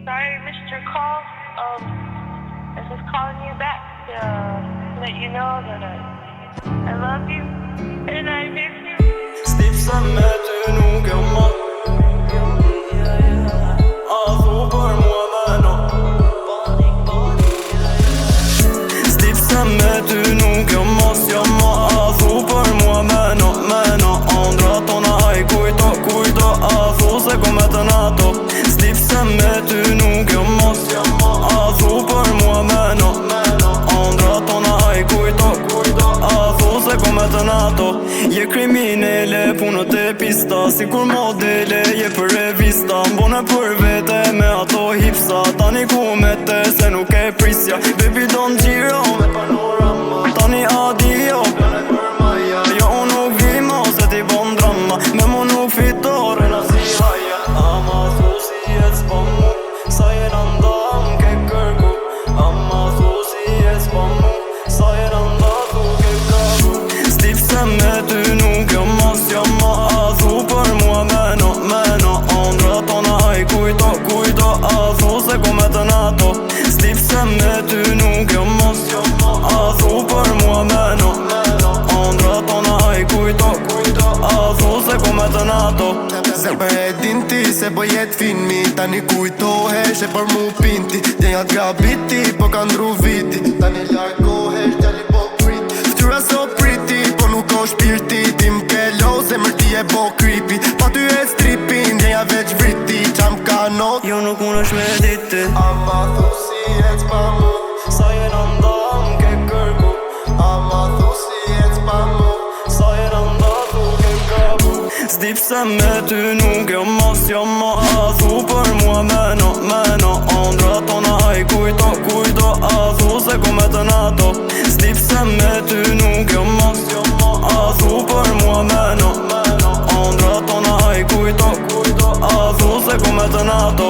Sorry I missed your call. I was just calling you back to let you know that I love you and I miss you. Stipsa me ty nuk jam ma A thu për mua me no Stipsa me ty nuk jam mas jam ma A thu për mua me no Andra tona aj kujto A thu se ko me të nato Stipsa me ty nuk jam mas jam ma A thu për mua me no Andra tona aj kujto A thu se ko me të nato Je kriminele, punët e pista Si kur modele, je për revista Mbone për vete me ato hipsa Tani ku me te, se nuk e prisja Baby don't giro me panorama Tani adio, plane për maja Jo unë nuk vimo, se ti bon drama Me mu nuk fitore, na si haja Ama thu si e s'pa mu Sa jena ndam ke kërku Ama thu si e s'pa mu Sa jena ndatu ke kërku Stipse me ty nuk jam mas jam ma A thu për mua me no Andra tona aj kujto A thu se ko me të nato Stipse me ty nuk jam mas jam ma A thu për mua me no Andra tona aj kujto A thu se ko me të nato Se për e din ti se po jet filmi Tani kujtohesh e për mu pinti Djenjat grabiti po ka ndru viti Tani largohesh gjalli po priti Ftyra so priti po nuk o shpirti Tim ke lo se mërti e po creepy Pa ty e stripin djenja veç vriti Qam ka not Jo nuk unë është me diti Ama thu si e c'pa mu Sa jena ndam ke kërku Ama thu si e c'pa mu Sa jena ndatu ke kërku Stipse me ty nuk jam mas jam ma A thu për mua me no Andra tona aj kujto A thu se ko me të nato Stipse me ty nuk jam mas jam ma A thu për mua me no Andra tona aj kujto A thu se ko me të nato